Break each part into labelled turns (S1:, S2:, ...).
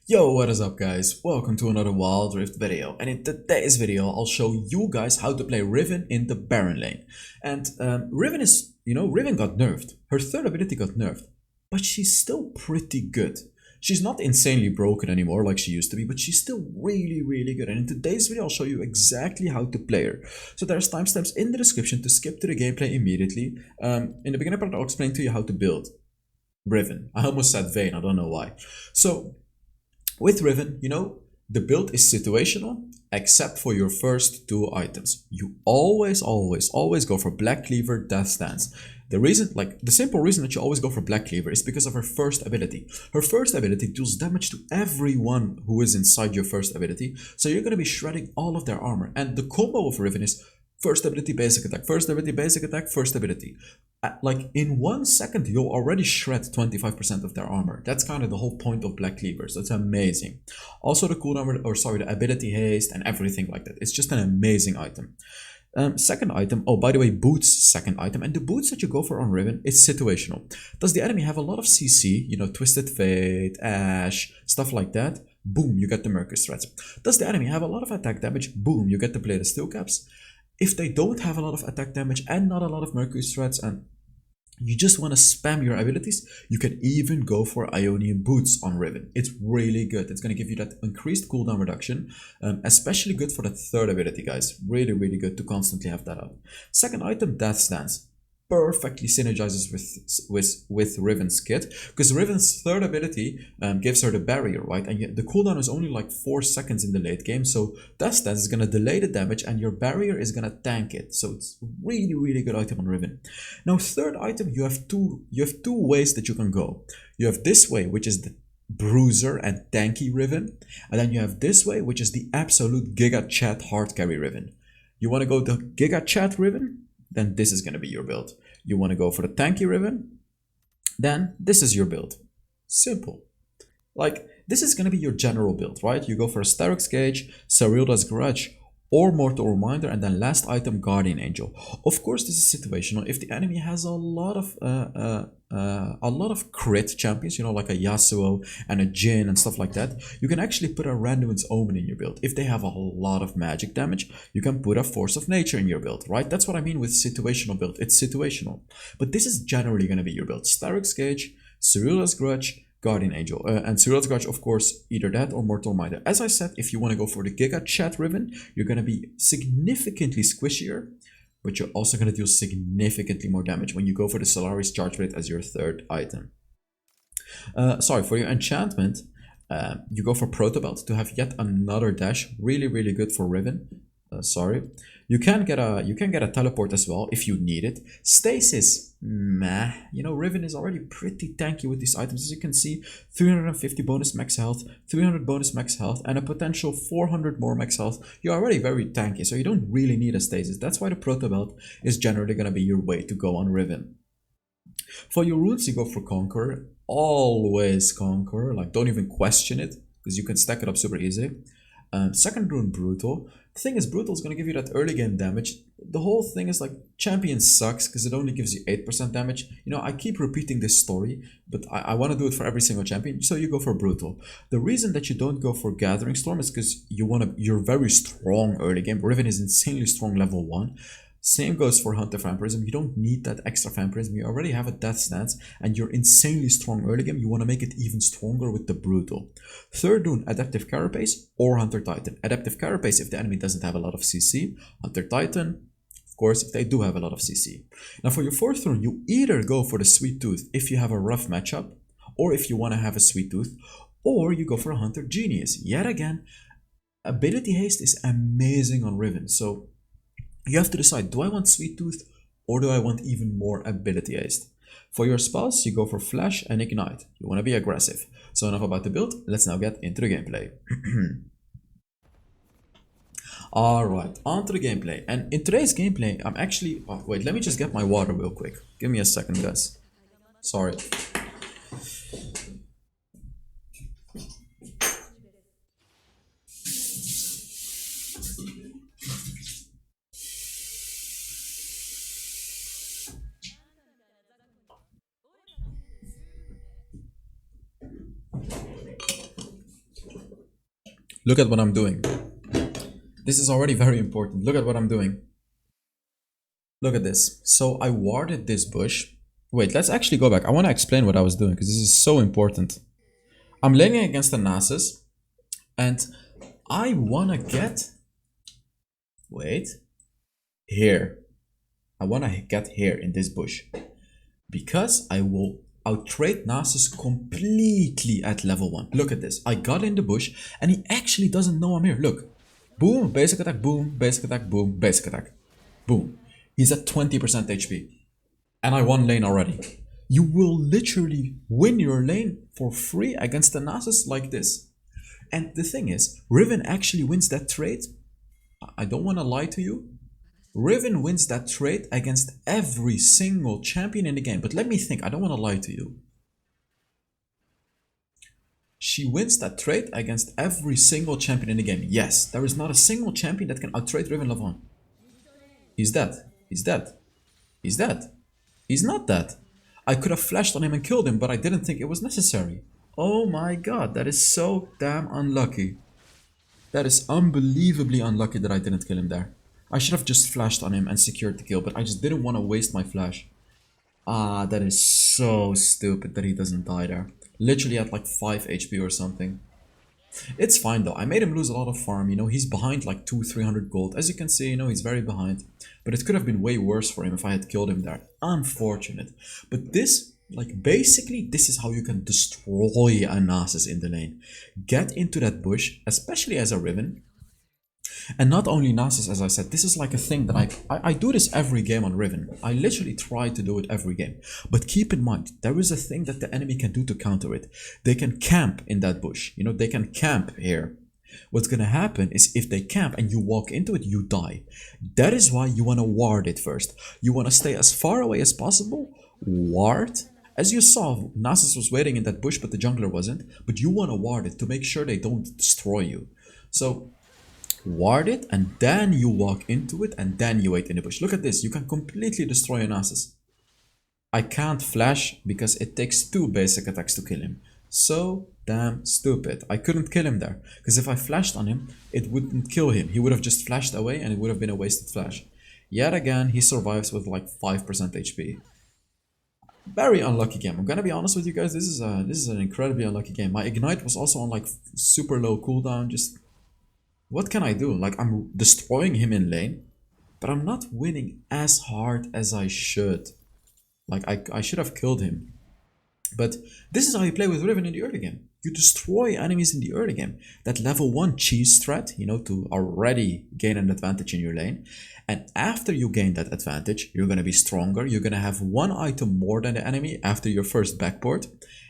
S1: Yo, what is up guys? Welcome to another Wild Rift video, and in today's video I'll show you guys how to play Riven in the Baron lane. And Riven got nerfed. Her third ability got nerfed, but she's still pretty good. She's not insanely broken anymore like she used to be, but she's still really good. And in today's video I'll show you exactly how to play her. So there's timestamps in the description to skip to the gameplay immediately. In the beginning part I'll explain to you how to build Riven. I almost said Vayne, I don't know why. So with Riven, the build is situational except for your first two items. You always go for Black Cleaver, Death Stance. The simple reason that you always go for Black Cleaver is because of her first ability. Her first ability deals damage to everyone who is inside your first ability, so you're going to be shredding all of their armor. And the combo of Riven is first ability, basic attack, first ability, basic attack, first ability. Like in 1 second, you'll already shred 25% of their armor. That's kind of the whole point of Black Cleavers. That's amazing. Also the cooldown, the ability haste and everything like that. It's just an amazing item. Second item, oh, by the way, boots, second item. And the boots that you go for on Riven is situational. Does the enemy have a lot of CC, Twisted Fate, Ash, stuff like that? Boom, you get the Mercus threats. Does the enemy have a lot of attack damage? Boom, you get the Blade of Steel Caps. If they don't have a lot of attack damage and not a lot of Mercury threats and you just want to spam your abilities, you can even go for Ionian Boots on Riven. It's really good. It's going to give you that increased cooldown reduction, especially good for the third ability, guys. Really good to constantly have that up. Second item, Death Stance. Perfectly synergizes with Riven's kit, because Riven's third ability gives her the barrier, right? And yet the cooldown is only like 4 seconds in the late game, so Death Stance is gonna delay the damage and your barrier is gonna tank it. So it's really good item on Riven. Now third item, you have two ways that you can go. You have this way, which is the bruiser and tanky Riven, and then you have this way, which is the absolute Giga Chat hard carry Riven. You want to go the Giga Chat Riven? Then this is going to be your build. You want to go for the tanky Riven? Then this is your build. Simple. Like, this is going to be your general build, right? You go for a Starrick's Cage, Sarilda's Grudge, or Mortal Reminder, and then last item, Guardian Angel. Of course, this is situational. If the enemy has a lot of crit champions, like a Yasuo and a Jhin and stuff like that, you can actually put a Randuin's Omen in your build. If they have a lot of magic damage, you can put a Force of Nature in your build, right? That's what I mean with situational build. It's situational. But this is generally going to be your build. Starrick's Cage, Cyrilla's Grudge, Guardian Angel. And Cyrilla's Grudge, of course, either that or Mortal Reminder. As I said, if you want to go for the Giga Chat Riven, you're going to be significantly squishier, but you're also going to deal significantly more damage when you go for the Solaris Charge Rate as your third item. For your enchantment, you go for Protobelt to have yet another dash. Really good for Riven. You can get a teleport as well if you need it. Stasis, meh. Riven is already pretty tanky with these items. As you can see, 350 bonus max health, 300 bonus max health, and a potential 400 more max health. You're already very tanky, so you don't really need a stasis. That's why the Protobelt is generally going to be your way to go on Riven. For your runes, you go for Conqueror. Always Conqueror. Like, don't even question it, because you can stack it up super easy. Second rune, Brutal. The thing is, Brutal is going to give you that early game damage. The whole thing is like, Champion sucks because it only gives you 8% damage. I keep repeating this story, but I want to do it for every single champion, so you go for Brutal. The reason that you don't go for Gathering Storm is because you're very strong early game. Riven is insanely strong level 1. Same goes for Hunter Vampirism. You don't need that extra Vampirism. You already have a Death Stance and you're insanely strong early game. You want to make it even stronger with the Brutal. Third rune, Adaptive Carapace or Hunter Titan. Adaptive Carapace if the enemy doesn't have a lot of CC. Hunter Titan, of course, if they do have a lot of CC. Now for your fourth rune, you either go for the Sweet Tooth if you have a rough matchup, or if you want to have a Sweet Tooth, or you go for a Hunter Genius. Yet again, Ability Haste is amazing on Riven, so you have to decide, do I want Sweet Tooth or do I want even more Ability Haste? For your spells, you go for Flash and Ignite. You want to be aggressive. So enough about the build, let's now get into the gameplay. Alright, on to the gameplay. And in today's gameplay, I'm actually... Oh, wait, let me just get my water real quick. Give me a second, guys. Sorry. Look at what I'm doing. This is already very important. Look at what I'm doing. Look at this. So I warded this bush. Wait, let's actually go back. I want to explain what I was doing because this is so important. I'm laning against the Nasus and I want to get... Wait. Here. I want to get here in this bush. Because I will outtrade Nasus completely at level 1. Look at this. I got in the bush and he actually doesn't know I'm here. Look. Boom, basic attack, boom, basic attack, boom, basic attack. Boom. He's at 20% HP. And I won lane already. You will literally win your lane for free against the Nasus like this. And the thing is, Riven actually wins that trade. I don't want to lie to you. Riven wins that trade against every single champion in the game. But let me think, I don't want to lie to you. She wins that trade against every single champion in the game. Yes, there is not a single champion that can outtrade Riven level 1. He's dead. He's dead. He's dead. He's not dead. I could have flashed on him and killed him, but I didn't think it was necessary. Oh my god, that is so damn unlucky. That is unbelievably unlucky that I didn't kill him there. I should have just flashed on him and secured the kill, but I just didn't want to waste my flash. Ah, that is so stupid that he doesn't die there. Literally at like 5 HP or something. It's fine though, I made him lose a lot of farm, you know, he's behind like 200-300 gold. As you can see, you know, he's very behind. But it could have been way worse for him if I had killed him there. Unfortunate. But this, like basically, this is how you can destroy a Nasus in the lane. Get into that bush, especially as a Riven. And not only Nasus, as I said, this is like a thing that I do this every game on Riven. I literally try to do it every game. But keep in mind, there is a thing that the enemy can do to counter it. They can camp in that bush. You know, they can camp here. What's gonna happen is if they camp and you walk into it, you die. That is why you want to ward it first. You want to stay as far away as possible, ward. As you saw, Nasus was waiting in that bush, but the jungler wasn't. But you want to ward it to make sure they don't destroy you. So ward it and then you walk into it and then you wait in the bush. Look at this, you can completely destroy a Nasus. I can't flash because it takes 2 basic attacks to kill him. So damn stupid. I couldn't kill him there because if I flashed on him, it wouldn't kill him. He would have just flashed away and it would have been a wasted flash. Yet again, he survives with like 5% HP. Very unlucky game. I'm gonna be honest with you guys, this is an incredibly unlucky game. My ignite was also on like super low cooldown. Just what can I do? Like, I'm destroying him in lane, but I'm not winning as hard as I should. Like, I should have killed him. But this is how you play with Riven in the early game. You destroy enemies in the early game. That level 1 cheese threat, you know, to already gain an advantage in your lane. And after you gain that advantage, you're going to be stronger. You're going to have 1 item more than the enemy after your first backport.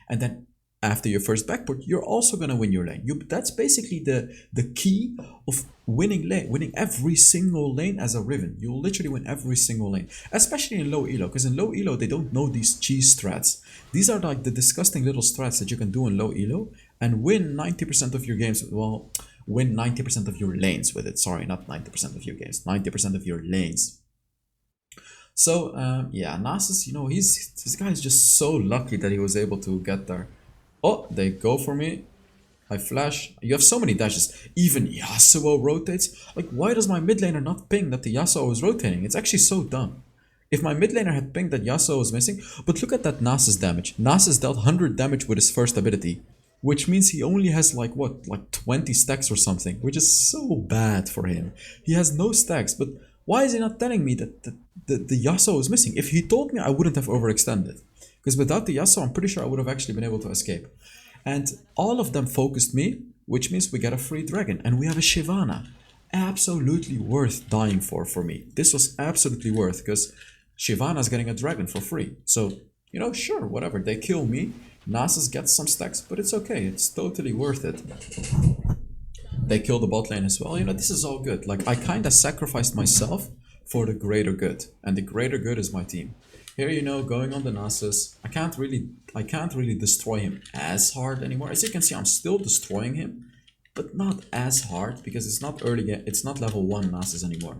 S1: And then after your first backport, you're also going to win your lane. That's basically the key of winning lane, winning every single lane as a Riven. You'll literally win every single lane, especially in low elo, because in low elo, they don't know these cheese strats. These are like the disgusting little strats that you can do in low elo and win 90% of your games. Well, win 90% of your lanes with it. Sorry, not 90% of your games, 90% of your lanes. So, yeah, Nasus, you know, this guy is just so lucky that he was able to get there. Oh, they go for me. I flash. You have so many dashes. Even Yasuo rotates. Like, why does my mid laner not ping that the Yasuo is rotating? It's actually so dumb. If my mid laner had pinged that Yasuo was missing. But look at that Nasus damage. Nasus dealt 100 damage with his first ability. Which means he only has like, what? Like 20 stacks or something. Which is so bad for him. He has no stacks. But why is he not telling me that the Yasuo is missing? If he told me, I wouldn't have overextended. Because without the Yasuo, I'm pretty sure I would have actually been able to escape. And all of them focused me, which means we get a free dragon. And we have a Shyvana. Absolutely worth dying for me. This was absolutely worth, because Shyvana's getting a dragon for free. So, you know, sure, whatever. They kill me. Nasus gets some stacks, but it's okay. It's totally worth it. They kill the bot lane as well. You know, this is all good. Like, I kind of sacrificed myself for the greater good. And the greater good is my team. Here, you know, going on the Nasus, I can't really destroy him as hard anymore. As you can see, I'm still destroying him, but not as hard because it's not early yet. It's not level 1 Nasus anymore.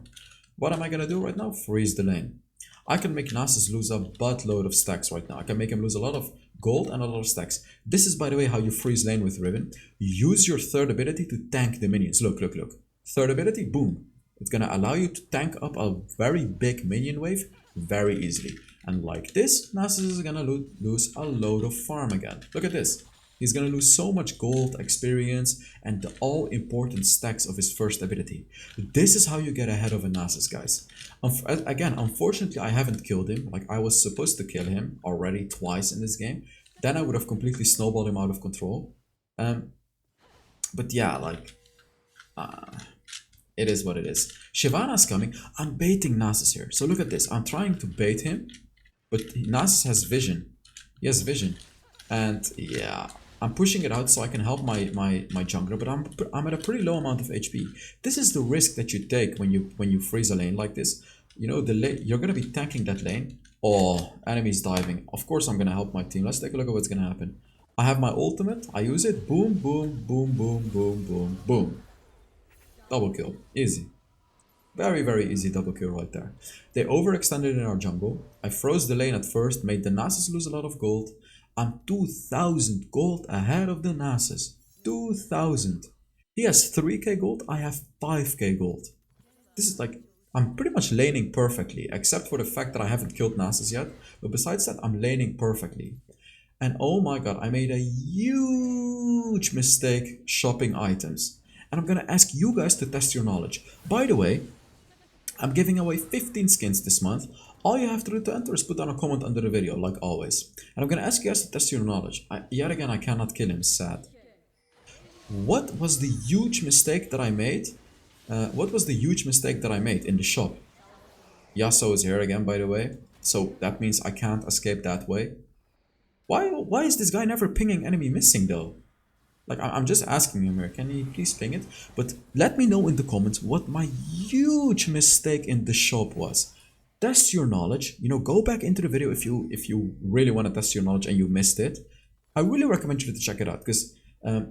S1: What am I gonna do right now? Freeze the lane. I can make Nasus lose a buttload of stacks right now. I can make him lose a lot of gold and a lot of stacks. This is, by the way, how you freeze lane with Riven. Use your third ability to tank the minions. Look, look, look. Third ability, boom. It's gonna allow you to tank up a very big minion wave very easily. And like this, Nasus is gonna lose a load of farm again. Look at this. He's gonna lose so much gold, experience, and the all-important stacks of his first ability. This is how you get ahead of a Nasus, guys. Again, unfortunately, I haven't killed him. Like, I was supposed to kill him already twice in this game. Then I would have completely snowballed him out of control. But yeah, like... it is what it is. Shyvana's coming. I'm baiting Nasus here. So look at this. I'm trying to bait him. But Nasus has vision. He has vision. And yeah... I'm pushing it out so I can help my jungler, but I'm at a pretty low amount of HP. This is the risk that you take when you freeze a lane like this. You know, the lane, you're gonna be tanking that lane. Oh, enemies diving. Of course I'm gonna help my team. Let's take a look at what's gonna happen. I have my ultimate, I use it, boom, boom, boom, boom, boom, boom, boom. Double kill, easy. Very, very easy double kill right there. They overextended in our jungle. I froze the lane at first, made the Nasus lose a lot of gold. I'm 2,000 gold ahead of the Nasus. 2,000. He has 3k gold, I have 5k gold. This is like, I'm pretty much laning perfectly, except for the fact that I haven't killed Nasus yet. But besides that, I'm laning perfectly. And oh my god, I made a huge mistake shopping items. And I'm gonna ask you guys to test your knowledge. By the way, I'm giving away 15 skins this month. All you have to do to enter is put down a comment under the video, like always. And I'm gonna ask you guys to test your knowledge. Yet again, I cannot kill him, sad. What was the huge mistake that I made? What was the huge mistake that I made in the shop? Yasuo is here again, by the way. So that means I can't escape that way. Why is this guy never pinging enemy missing though? Like, I'm just asking him here, can he please ping it? But let me know in the comments what my huge mistake in the shop was. Test your knowledge, you know, go back into the video if you really want to test your knowledge and you missed it. I really recommend you to check it out, because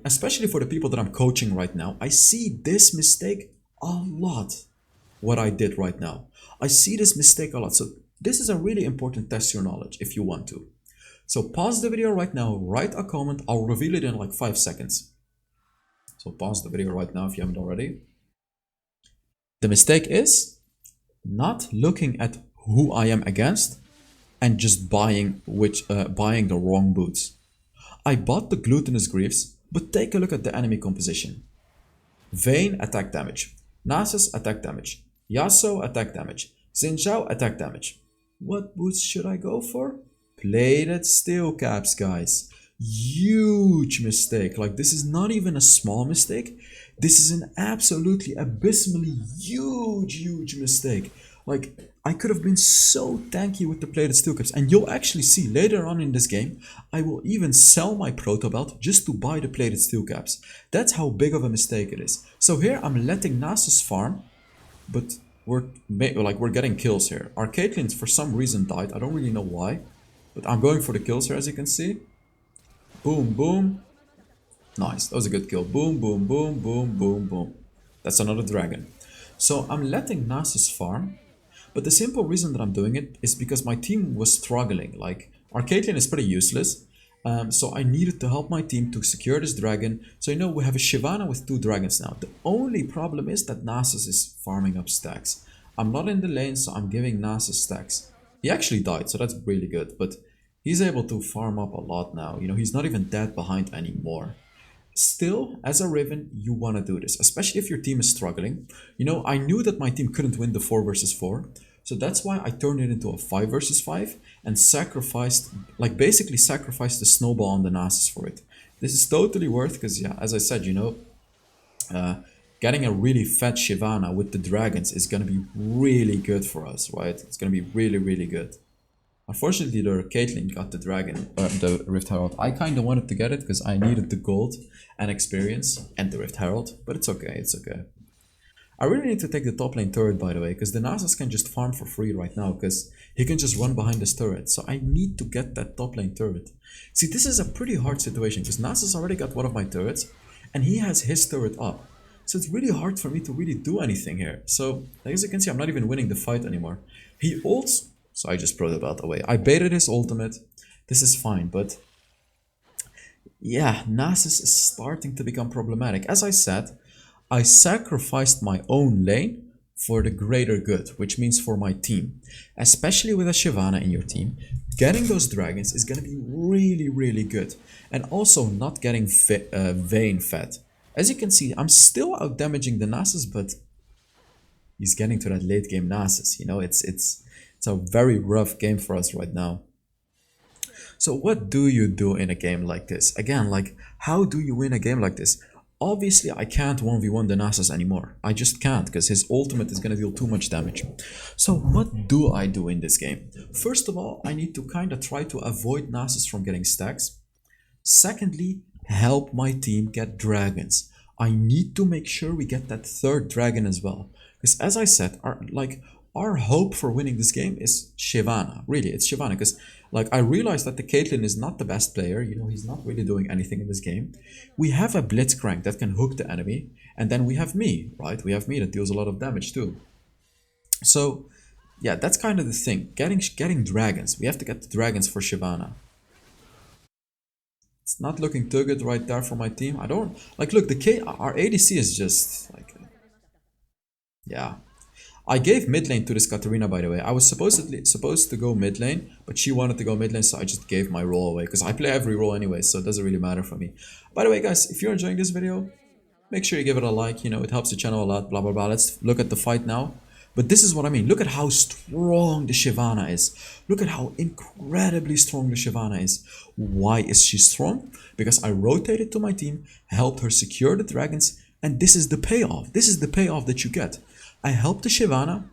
S1: especially for the people that I'm coaching right now, I see this mistake a lot, what I did right now. I see this mistake a lot, so this is a really important test your knowledge if you want to. So pause the video right now, write a comment, I'll reveal it in like 5 seconds. So pause the video right now if you haven't already. The mistake is not looking at who I am against and just buying the wrong boots. I bought the Glutinous Greaves, but take a look at the enemy composition. Vayne attack damage, Nasus attack damage, Yasuo attack damage, Xin Zhao attack damage. What boots should I go for? Plated steel caps, guys. Huge mistake. Like, this is not even a small mistake. This is an absolutely abysmally huge mistake. Like, I could have been so tanky with the plated steel caps. And you'll actually see later on in this game, I will even sell my proto belt just to buy the plated steel caps. That's how big of a mistake it is. So here I'm letting Nasus farm, but we're getting kills here. Our Caitlyn for some reason died. I don't really know why. But I'm going for the kills here, as you can see. Boom, boom. Nice, that was a good kill. Boom, boom, boom, boom, boom, boom. That's another dragon. So I'm letting Nasus farm. But the simple reason that I'm doing it is because my team was struggling. Like, our Caitlyn is pretty useless. So I needed to help my team to secure this dragon. So you know, we have a Shyvana with 2 dragons now. The only problem is that Nasus is farming up stacks. I'm not in the lane, so I'm giving Nasus stacks. He actually died, so that's really good, but he's able to farm up a lot now. You know, he's not even that behind anymore. Still, as a Riven, you want to do this, especially if your team is struggling. You know, I knew that my team couldn't win the 4 versus 4, so that's why I turned it into a 5 versus 5 and sacrificed, like basically sacrificed the snowball on the Nasus for it. This is totally worth, because yeah, as I said, you know, getting a really fat Shyvana with the dragons is going to be really good for us, right? It's going to be really good. Unfortunately, the Caitlyn got the dragon, the Rift Herald. I kind of wanted to get it because I needed the gold and experience and the Rift Herald, but it's okay, it's okay. I really need to take the top lane turret, by the way, because the Nasus can just farm for free right now, because he can just run behind this turret. So I need to get that top lane turret. See, this is a pretty hard situation, because Nasus already got one of my turrets, and he has his turret up. So it's really hard for me to really do anything here. So, as you can see, I'm not even winning the fight anymore. He ults, so I just throw the belt away. I baited his ultimate. This is fine, but Yeah, Nasus is starting to become problematic. As I said, I sacrificed my own lane for the greater good, which means for my team. Especially with a Shyvana in your team, getting those dragons is going to be really, really good. And also not getting Vayne fed. As you can see, I'm still out damaging the Nasus, but he's getting to that late game Nasus. You know, it's a very rough game for us right now. So what do you do in a game like this? Again, like, how do you win a game like this? Obviously, I can't 1v1 the Nasus anymore. I just can't, because his ultimate is going to deal too much damage. So what do I do in this game? First of all, I need to kind of try to avoid Nasus from getting stacks. Secondly, help my team get dragons. I need to make sure we get that third dragon as well. Because as I said, our hope for winning this game is Shyvana. Really, it's Shyvana. Because like I realized that the Caitlyn is not the best player. You know, he's not really doing anything in this game. We have a Blitzcrank that can hook the enemy. And then we have me, right? We have me that deals a lot of damage too. So yeah, that's kind of the thing. Getting dragons. We have to get the dragons for Shyvana. It's not looking too good right there for my team. I don't like look our ADC is just like yeah. I gave mid lane to this Katarina, by the way. I was supposed to go mid lane, but she wanted to go mid lane, so I just gave my role away because I play every role anyway, so it doesn't really matter for me. By the way, guys, if you're enjoying this video, make sure you give it a like. You know, it helps the channel a lot. Blah blah blah. Let's look at the fight now. But this is what I mean. Look at how strong the Shyvana is. Look at how incredibly strong the Shyvana is. Why is she strong? Because I rotated to my team, helped her secure the dragons, and this is the payoff. This is the payoff that you get. I helped the Shyvana,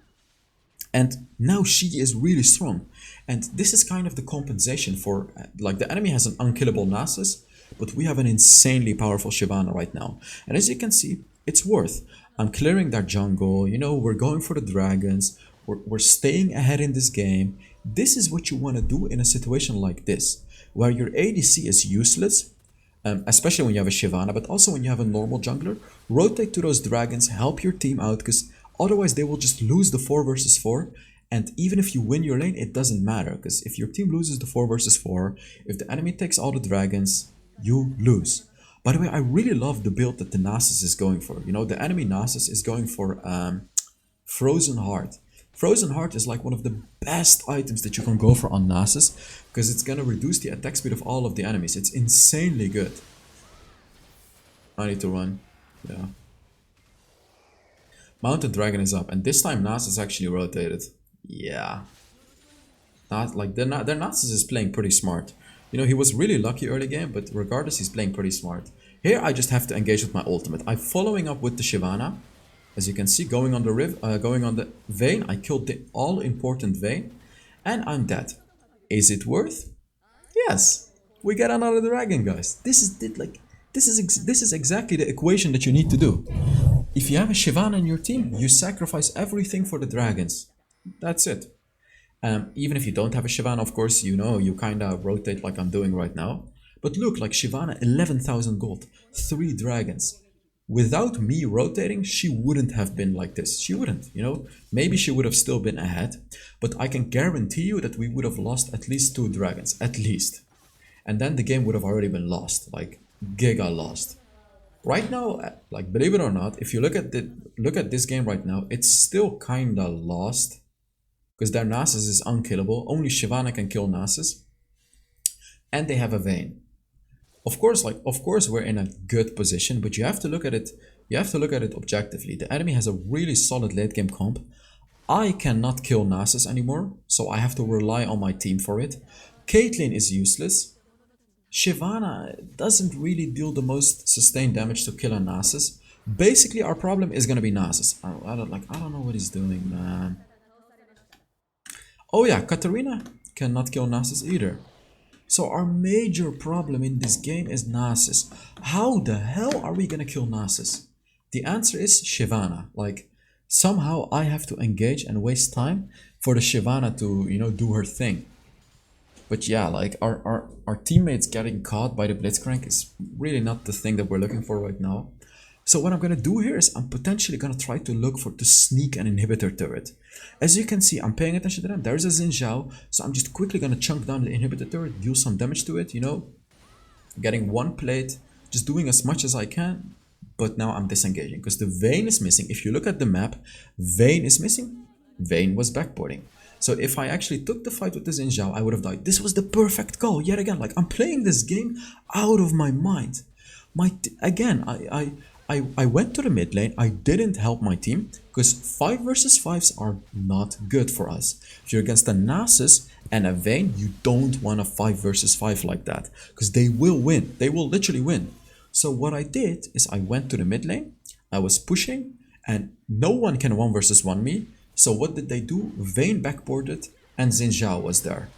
S1: and now she is really strong. And this is kind of the compensation for, like, the enemy has an unkillable Nasus, but we have an insanely powerful Shyvana right now. And as you can see, it's worth. I'm clearing that jungle, you know, we're going for the dragons, we're staying ahead in this game. This is what you want to do in a situation like this, where your ADC is useless, especially when you have a Shyvana, but also when you have a normal jungler. Rotate to those dragons, help your team out, because otherwise they will just lose the 4 versus 4. And even if you win your lane, it doesn't matter, because if your team loses the 4 versus 4, if the enemy takes all the dragons, you lose. By the way, I really love the build that the Nasus is going for. You know, the enemy Nasus is going for Frozen Heart. Frozen Heart is like one of the best items that you can go for on Nasus, because it's going to reduce the attack speed of all of the enemies. It's insanely good. I need to run. Yeah. Mounted Dragon is up, and this time Nasus actually rotated. Yeah. Not like their Nasus is playing pretty smart. You know, he was really lucky early game, but regardless, he's playing pretty smart. Here, I just have to engage with my ultimate. I'm following up with the Shyvana. As you can see, going on the Vayne, I killed the all-important Vayne, and I'm dead. Is it worth? Yes. We get another dragon, guys. This is exactly the equation that you need to do. If you have a Shyvana in your team, you sacrifice everything for the dragons. That's it. Even if you don't have a Shyvana, of course, you know, you kind of rotate like I'm doing right now. But look, like Shyvana, 11,000 gold, 3 dragons. Without me rotating, she wouldn't have been like this. She wouldn't, you know. Maybe she would have still been ahead, but I can guarantee you that we would have lost at least 2 dragons, at least. And then the game would have already been lost, like giga lost. Right now, like believe it or not, if you look at this game right now, it's still kinda lost. Because their Nasus is unkillable. Only Shyvana can kill Nasus. And they have a Vayne. Of course, we're in a good position, but you have to look at it. You have to look at it objectively. The enemy has a really solid late game comp. I cannot kill Nasus anymore, so I have to rely on my team for it. Caitlyn is useless. Shyvana doesn't really deal the most sustained damage to kill a Nasus. Basically, our problem is gonna be Nasus. I don't know what he's doing, man. Oh yeah, Katarina cannot kill Nasus either. So our major problem in this game is Nasus. How the hell are we gonna kill Nasus? The answer is Shyvana. Like, somehow I have to engage and waste time for the Shyvana to, you know, do her thing. But yeah, like our teammates getting caught by the Blitzcrank is really not the thing that we're looking for right now. So what I'm gonna do here is I'm potentially gonna try to sneak an inhibitor turret. As you can see, I'm paying attention to them. There's a Xin Zhao, so I'm just quickly gonna chunk down the inhibitor turret, deal some damage to it, you know. getting one plate, just doing as much as I can, but now I'm disengaging because the Vayne is missing. If you look at the map, Vayne is missing. Vayne was backboarding. So if I actually took the fight with the Xin Zhao, I would have died. This was the perfect call yet again. Like, I'm playing this game out of my mind. Again, I went to the mid lane. I didn't help my team because 5 versus 5s are not good for us. If you're against a Nasus and a Vayne, you don't want a 5 versus 5 like that because they will win. They will literally win. So what I did is I went to the mid lane. I was pushing and no one can 1 versus 1 me. So what did they do? Vayne backboarded and Xin Zhao was there.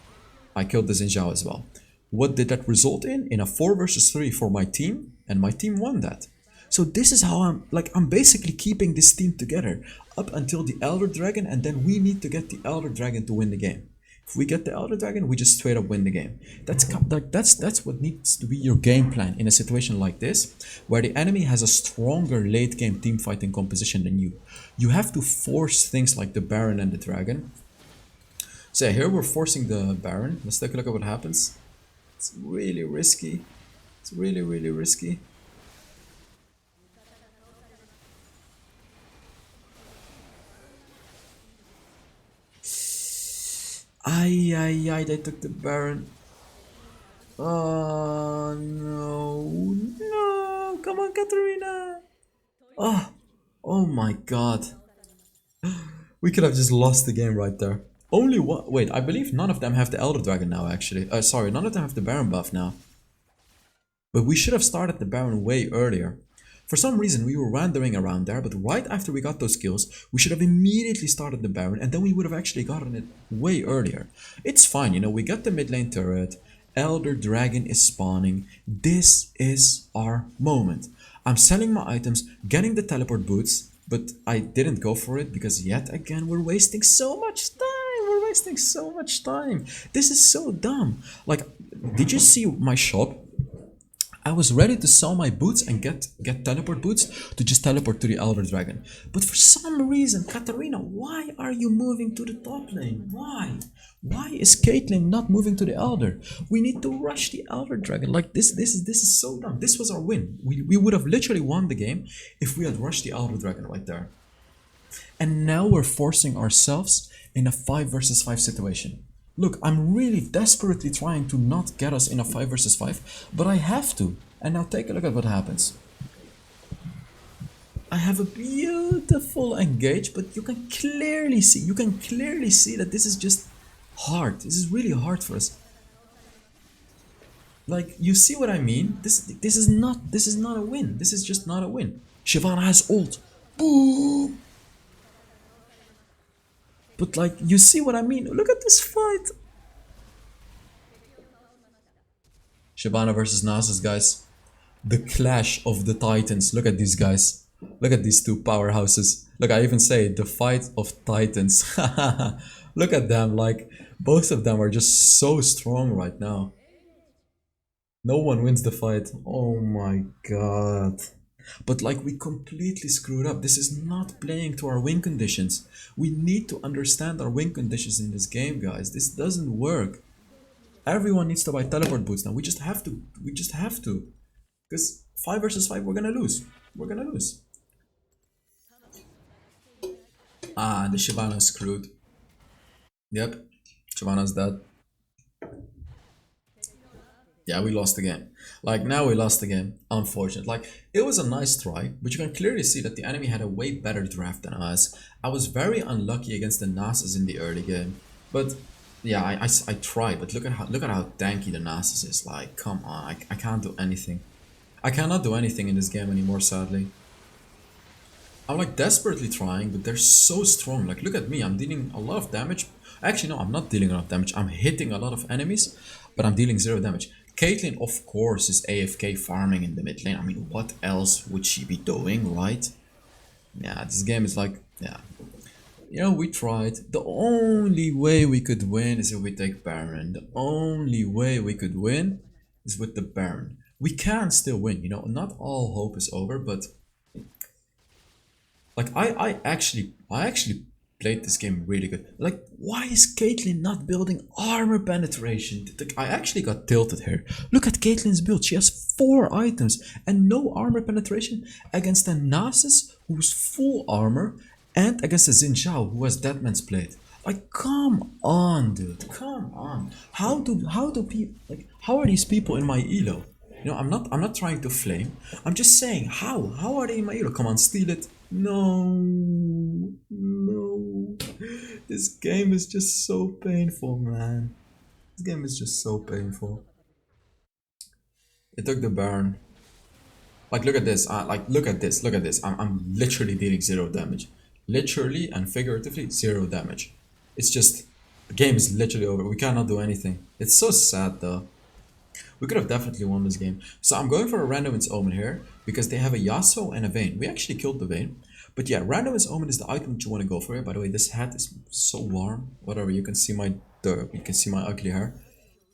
S1: I killed the Xin Zhao as well. What did that result in? In a 4 versus 3 for my team, and my team won that. So this is how I'm basically keeping this team together up until the Elder Dragon, and then we need to get the Elder Dragon to win the game. If we get the Elder Dragon, we just straight up win the game. That's what needs to be your game plan in a situation like this, where the enemy has a stronger late game team fighting composition than you. You have to force things like the Baron and the Dragon. So yeah, here we're forcing the Baron. Let's take a look at what happens. It's really risky. It's really, really risky. Ay, they took the Baron. Oh, no. No, come on, Katarina. Oh my god. We could have just lost the game right there. Only one. Wait, I believe none of them have the Elder Dragon now, actually. Sorry, none of them have the Baron buff now. But we should have started the Baron way earlier. For some reason, we were wandering around there, but right after we got those kills, we should have immediately started the Baron, and then we would have actually gotten it way earlier. It's fine, you know, we got the mid lane turret, Elder Dragon is spawning. This is our moment. I'm selling my items, getting the teleport boots, but I didn't go for it because yet again, we're wasting so much time. We're wasting so much time. This is so dumb. Like, did you see my shop? I was ready to sell my boots and get teleport boots to just teleport to the Elder Dragon. But for some reason, Katarina, why are you moving to the top lane? Why? Why is Caitlyn not moving to the Elder? We need to rush the Elder Dragon. Like this is so dumb. This was our win. We would have literally won the game if we had rushed the Elder Dragon right there. And now we're forcing ourselves in a 5 versus 5 situation. Look, I'm really desperately trying to not get us in a 5 versus 5, but I have to. And now take a look at what happens. I have a beautiful engage, but you can clearly see that this is just hard. This is really hard for us. Like, you see what I mean? This is not a win. This is just not a win. Shyvana has ult. Boom! But like, you see what I mean? Look at this fight. Shyvana versus Nasus, guys. The clash of the titans. Look at these guys. Look at these two powerhouses. Look, I even say the fight of titans. Look at them. Like, both of them are just so strong right now. No one wins the fight. Oh my god. But like, we completely screwed up. This is not playing to our win conditions. We need to understand our win conditions in this game, guys. This doesn't work. Everyone needs to buy teleport boots now. We just have to. We just have to. Because 5 versus 5, we're gonna lose. We're gonna lose. Ah, the Shyvana's screwed. Yep. Shyvana's dead. Yeah, we lost the game. Like, now we lost the game. Unfortunate. Like, it was a nice try, but you can clearly see that the enemy had a way better draft than us. I was very unlucky against the Nasus in the early game. But yeah, I tried, but look at how tanky the Nasus is. Like, come on, I can't do anything. I cannot do anything in this game anymore, sadly. I'm like desperately trying, but they're so strong. Like, look at me, I'm dealing a lot of damage. Actually, no, I'm not dealing a lot of damage. I'm hitting a lot of enemies, but I'm dealing 0 damage. Caitlyn, of course, is AFK farming in the mid lane. I mean, what else would she be doing, right? Yeah, this game is like, yeah. You know, we tried. The only way we could win is if we take Baron. The only way we could win is with the Baron. We can still win, you know. Not all hope is over, but like I actually played this game really good. Like, why is Caitlyn not building armor penetration? I actually got tilted here. Look at Caitlyn's build. She has 4 items and no armor penetration against a Nasus who's full armor and against a Xin Zhao who has Deadman's Plate. Like, come on, dude. Come on. How do people, like, how are these people in my elo? You know, I'm not trying to flame. I'm just saying, how are they in my elo? Come on, steal it. No, no. This game is just so painful, man. This game is just so painful. It took the burn. Like, look at this. Like, look at this. Look at this. I'm literally dealing 0 damage. Literally and figuratively 0 damage. It's just, the game is literally over. We cannot do anything. It's so sad, though. We could have definitely won this game. So I'm going for a Random's Omen here because they have a Yasuo and a Vayne. We actually killed the Vayne. But yeah, Random's Omen is the item that you want to go for. By the way, this hat is so warm. Whatever, you can see my ugly hair.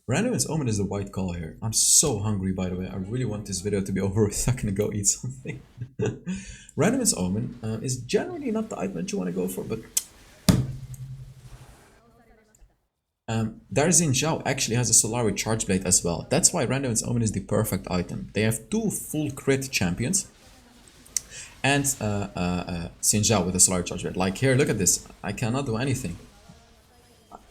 S1: Random's Omen is the white color here. I'm so hungry, by the way. I really want this video to be over so I can go eat something. Random's Omen is generally not the item that you want to go for, but their Xin Zhao actually has a Solari Charge Blade as well. That's why Random's Omen is the perfect item. They have 2 full crit champions and Xin Zhao with a Solari Charge Blade. Like here, look at this. I cannot do anything.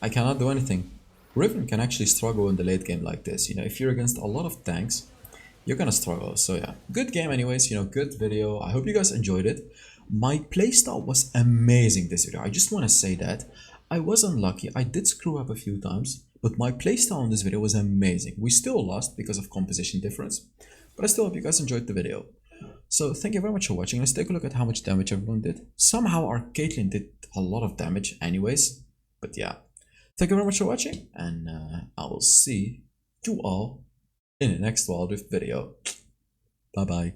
S1: I cannot do anything. Riven can actually struggle in the late game like this. You know, if you're against a lot of tanks, you're gonna struggle. So yeah, good game anyways, you know, good video. I hope you guys enjoyed it. My playstyle was amazing this video. I just want to say that. I was unlucky. I did screw up a few times, but my playstyle in this video was amazing. We still lost because of composition difference, but I still hope you guys enjoyed the video. So thank you very much for watching. Let's take a look at how much damage everyone did. Somehow our Caitlyn did a lot of damage anyways, but yeah. Thank you very much for watching, and I will see you all in the next Wild Rift video. Bye bye.